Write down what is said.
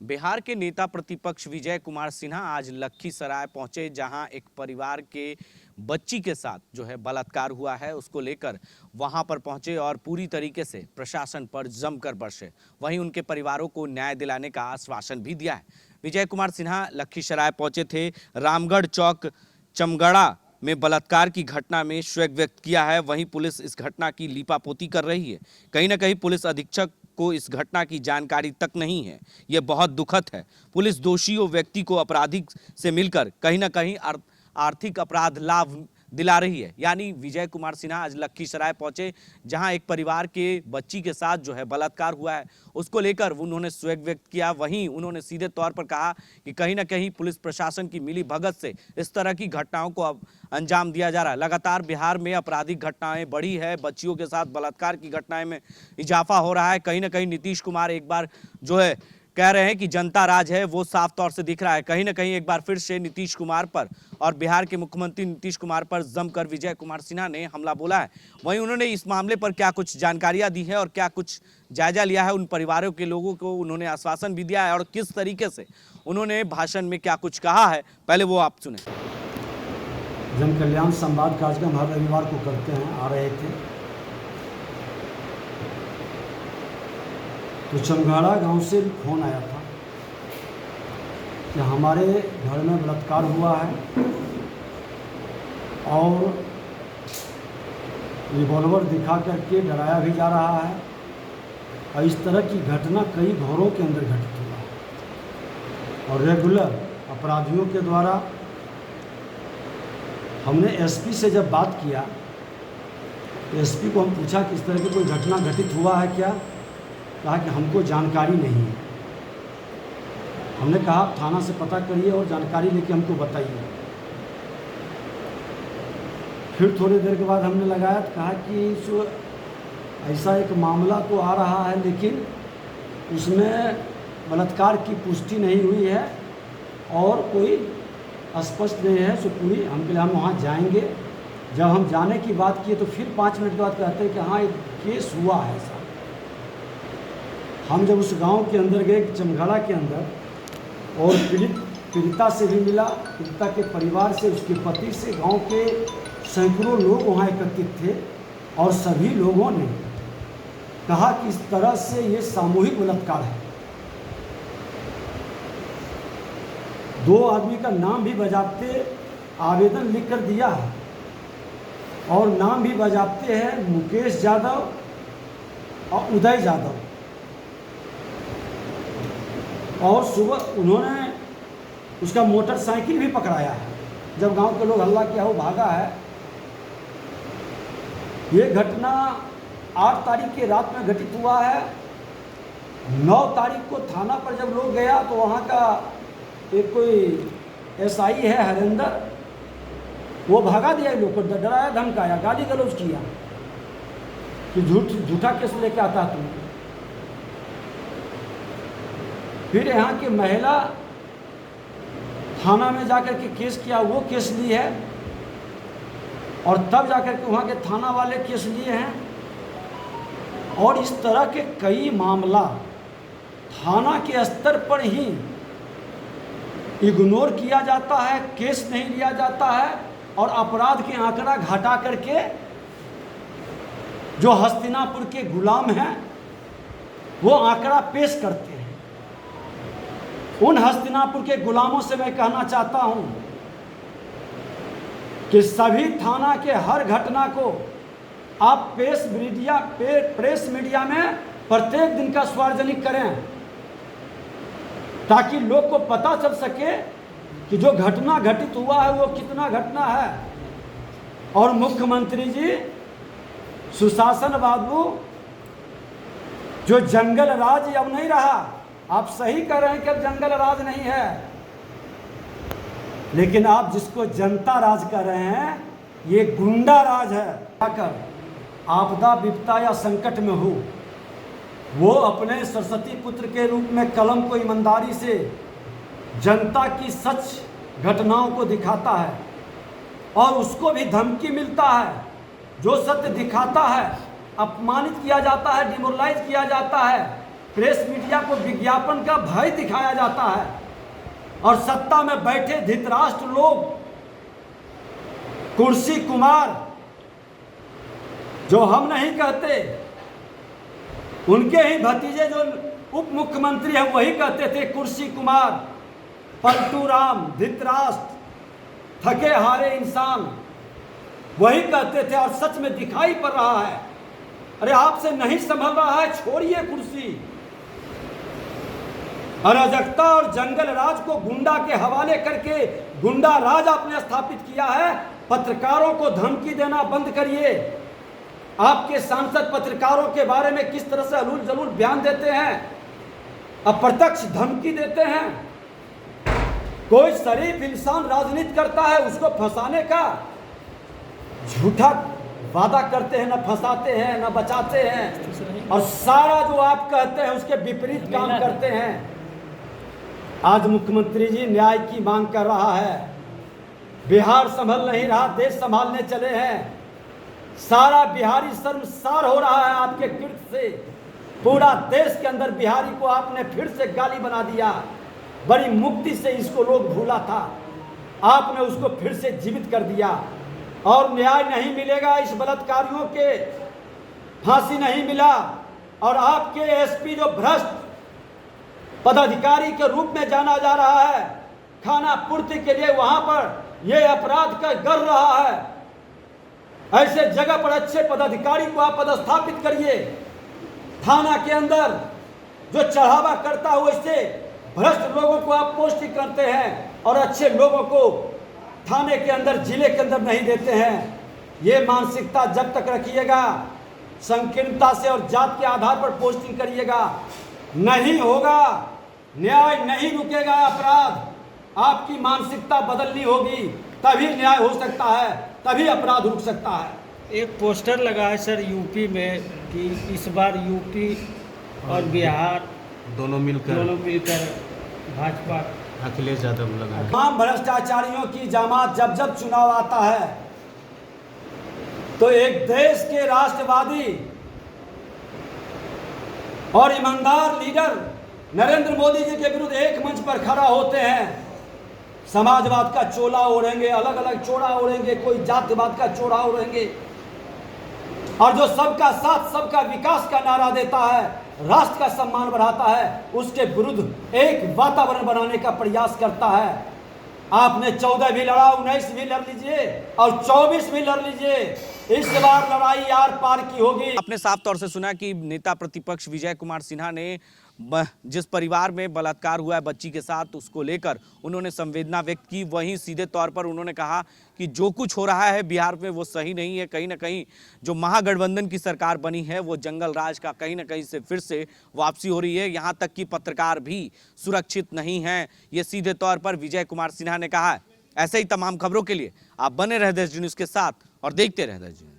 बिहार के नेता प्रतिपक्ष विजय कुमार सिन्हा आज लखीसराय पहुंचे, जहां एक परिवार के बच्ची के साथ जो है बलात्कार हुआ है, उसको लेकर वहां पर पहुंचे और पूरी तरीके से प्रशासन पर जमकर बरसे। वहीं उनके परिवारों को न्याय दिलाने का आश्वासन भी दिया है। विजय कुमार सिन्हा लखीसराय पहुंचे थे। रामगढ़ चौक चमगड़ा में बलात्कार की घटना में शोक व्यक्त किया है। वहीं पुलिस इस घटना की लीपापोती कर रही है। कहीं ना कहीं पुलिस अधीक्षक को इस घटना की जानकारी तक नहीं है। यह बहुत दुखद है। पुलिस दोषियों व्यक्ति को अपराधी से मिलकर कहीं ना कहीं आर्थिक अपराध लाभ दिला रही है। यानी विजय कुमार सिन्हा आज लखीसराय पहुंचे, जहां एक परिवार के बच्ची के साथ जो है बलात्कार हुआ है, उसको लेकर उन्होंने शोक व्यक्त किया। वहीं उन्होंने सीधे तौर पर कहा कि कहीं ना कहीं पुलिस प्रशासन की मिली भगत से इस तरह की घटनाओं को अब अंजाम दिया जा रहा है। लगातार बिहार में आपराधिक घटनाएं बढ़ी है, बच्चियों के साथ बलात्कार की घटनाएं में इजाफा हो रहा है। कहीं ना कहीं नीतीश कुमार एक बार जो है कह रहे हैं कि जनता राज है, वो साफ तौर से दिख रहा है। कहीं ना कहीं एक बार फिर से नीतीश कुमार पर और बिहार के मुख्यमंत्री नीतीश कुमार पर जमकर विजय कुमार सिन्हा ने हमला बोला है। वहीं उन्होंने इस मामले पर क्या कुछ जानकारियां दी है और क्या कुछ जायजा लिया है, उन परिवारों के लोगों को उन्होंने आश्वासन भी दिया है और किस तरीके से उन्होंने भाषण में क्या कुछ कहा है, पहले वो आप सुने। जन कल्याण संवाद कार्यक्रम हर रविवार को करते हैं, आ रहे थे तो चमगाड़ा गांव से फोन आया था कि हमारे घर में बलात्कार हुआ है और रिवॉल्वर दिखा करके डराया भी जा रहा है और इस तरह की घटना कई घरों के अंदर घटित हुआ है और रेगुलर अपराधियों के द्वारा। हमने एसपी से जब बात किया तो एसपी को हम पूछा कि इस तरह की कोई घटना घटित हुआ है क्या। कहा कि हमको जानकारी नहीं है। हमने कहा थाना से पता करिए और जानकारी लेके हमको बताइए। फिर थोड़ी देर के बाद हमने लगाया तो कहा कि ऐसा एक मामला तो आ रहा है, लेकिन उसमें बलात्कार की पुष्टि नहीं हुई है और कोई स्पष्ट नहीं है। सो पूरी हम वहाँ जाएंगे। जब हम जाने की बात किए तो फिर 5 मिनट के बाद कहते हैं कि हाँ एक केस हुआ है ऐसा। हम जब उस गांव के अंदर गए चमगाड़ा के अंदर और पीड़िता से भी मिला, पीड़िता के परिवार से, उसके पति से, गांव के सैकड़ों लोग वहाँ एकत्रित थे और सभी लोगों ने कहा कि इस तरह से ये सामूहिक बलात्कार है। 2 आदमी का नाम भी बजाते आवेदन लिख कर दिया है और नाम भी बजाते हैं मुकेश यादव और उदय यादव। और सुबह उन्होंने उसका मोटरसाइकिल भी पकड़ाया है। जब गांव के लोग हल्ला किया वो भागा है। ये घटना 8 तारीख की रात में घटित हुआ है। 9 तारीख को थाना पर जब लोग गया तो वहाँ का एक कोई एसआई है हरेंद्र, वो भगा दिया लोग को, डराया धमकाया, गाली गलौज किया कि झूठा केस लेके आता तुम। फिर यहाँ की महिला थाना में जाकर के केस किया, वो केस ली है और तब जाकर के वहाँ के थाना वाले केस लिए हैं। और इस तरह के कई मामला थाना के स्तर पर ही इग्नोर किया जाता है, केस नहीं लिया जाता है और अपराध के आंकड़ा घटा करके जो हस्तिनापुर के गुलाम हैं वो आंकड़ा पेश करते हैं। उन हस्तिनापुर के गुलामों से मैं कहना चाहता हूं कि सभी थाना के हर घटना को आप प्रेस मीडिया में प्रत्येक दिन का सार्वजनिक करें, ताकि लोग को पता चल सके कि जो घटना घटित हुआ है वो कितना घटना है। और मुख्यमंत्री जी सुशासन बाबू, जो जंगल राज अब नहीं रहा, आप सही कह रहे हैं कि अब जंगल राज नहीं है, लेकिन आप जिसको जनता राज कर रहे हैं ये गुंडा राज है। अगर आपदा विपदा या संकट में हो, वो अपने सरस्वती पुत्र के रूप में कलम को ईमानदारी से जनता की सच घटनाओं को दिखाता है और उसको भी धमकी मिलता है। जो सत्य दिखाता है अपमानित किया जाता है, डिमोरलाइज किया जाता है। प्रेस मीडिया को विज्ञापन का भय दिखाया जाता है और सत्ता में बैठे धृतराष्ट्र लोग, कुर्सी कुमार, जो हम नहीं कहते, उनके ही भतीजे जो उप मुख्यमंत्री हैं वही कहते थे कुर्सी कुमार, पलटू राम, धृतराष्ट्र, थके हारे इंसान, वही कहते थे और सच में दिखाई पड़ रहा है। अरे आपसे नहीं संभल रहा है, छोड़िए कुर्सी। अराजकता और जंगल राज को गुंडा के हवाले करके गुंडा राज आपने स्थापित किया है। पत्रकारों को धमकी देना बंद करिए। आपके सांसद पत्रकारों के बारे में किस तरह से अलूल जलूल बयान देते हैं, अप्रत्यक्ष धमकी देते हैं। कोई शरीफ इंसान राजनीति करता है, उसको फंसाने का झूठा वादा करते हैं, न फंसाते हैं न बचाते हैं, और सारा जो आप कहते हैं उसके विपरीत काम करते हैं। आज मुख्यमंत्री जी न्याय की मांग कर रहा है। बिहार संभल नहीं रहा, देश संभालने चले हैं। सारा बिहारी शर्मसार हो रहा है आपके कृत्य से। पूरा देश के अंदर बिहारी को आपने फिर से गाली बना दिया। बड़ी मुक्ति से इसको लोग भूला था, आपने उसको फिर से जीवित कर दिया। और न्याय नहीं मिलेगा, इस बलात्कारियों के फांसी नहीं मिला। और आपके एसपी जो भ्रष्ट पदाधिकारी के रूप में जाना जा रहा है, खाना पूर्ति के लिए वहां पर यह अपराध कर रहा है। ऐसे जगह पर अच्छे पदाधिकारी को आप पदस्थापित करिए। थाना के अंदर जो चढ़ावा करता है वैसे भ्रष्ट लोगों को आप पोस्टिंग करते हैं और अच्छे लोगों को थाने के अंदर, जिले के अंदर नहीं देते हैं। ये मानसिकता जब तक रखिएगा, संकीर्णता से और जात के आधार पर पोस्टिंग करिएगा, नहीं होगा, न्याय नहीं रुकेगा। अपराध आपकी मानसिकता बदलनी होगी, तभी न्याय हो सकता है, तभी अपराध रुक सकता है। एक पोस्टर लगा है सर यूपी में कि इस बार यूपी और बिहार दोनों मिलकर भाजपा अखिलेश यादव लगा। तमाम भ्रष्टाचारियों की जमात जब जब चुनाव आता है तो एक देश के राष्ट्रवादी और ईमानदार लीडर नरेंद्र मोदी जी के विरुद्ध एक मंच पर खड़ा होते हैं। समाजवाद का चोला ओढ़ेंगे, अलग अलग चोला ओढ़ेंगे, कोई जातिवाद का चोला ओढ़ेंगे, और जो सबका साथ सबका विकास का नारा देता है, राष्ट्र का सम्मान बढ़ाता है, उसके विरुद्ध एक वातावरण बनाने का प्रयास करता है। आपने 14 भी लड़ा, 19 भी लड़ लीजिए और 24 भी लड़ लीजिए, इस बार लड़ाई आर पार की होगी। आपने साफ तौर से सुना कि नेता प्रतिपक्ष विजय कुमार सिन्हा ने जिस परिवार में बलात्कार हुआ है बच्ची के साथ, उसको लेकर उन्होंने संवेदना व्यक्त की। वहीं सीधे तौर पर उन्होंने कहा कि जो कुछ हो रहा है बिहार में वो सही नहीं है। कहीं ना कहीं जो महागठबंधन की सरकार बनी है वो जंगल राज का कहीं ना कहीं से फिर से वापसी हो रही है। यहाँ तक कि पत्रकार भी सुरक्षित नहीं हैं, ये सीधे तौर पर विजय कुमार सिन्हा ने कहा है। ऐसे ही तमाम खबरों के लिए आप बने रहे देश न्यूज़ के साथ और देखते रहे देश न्यूज़।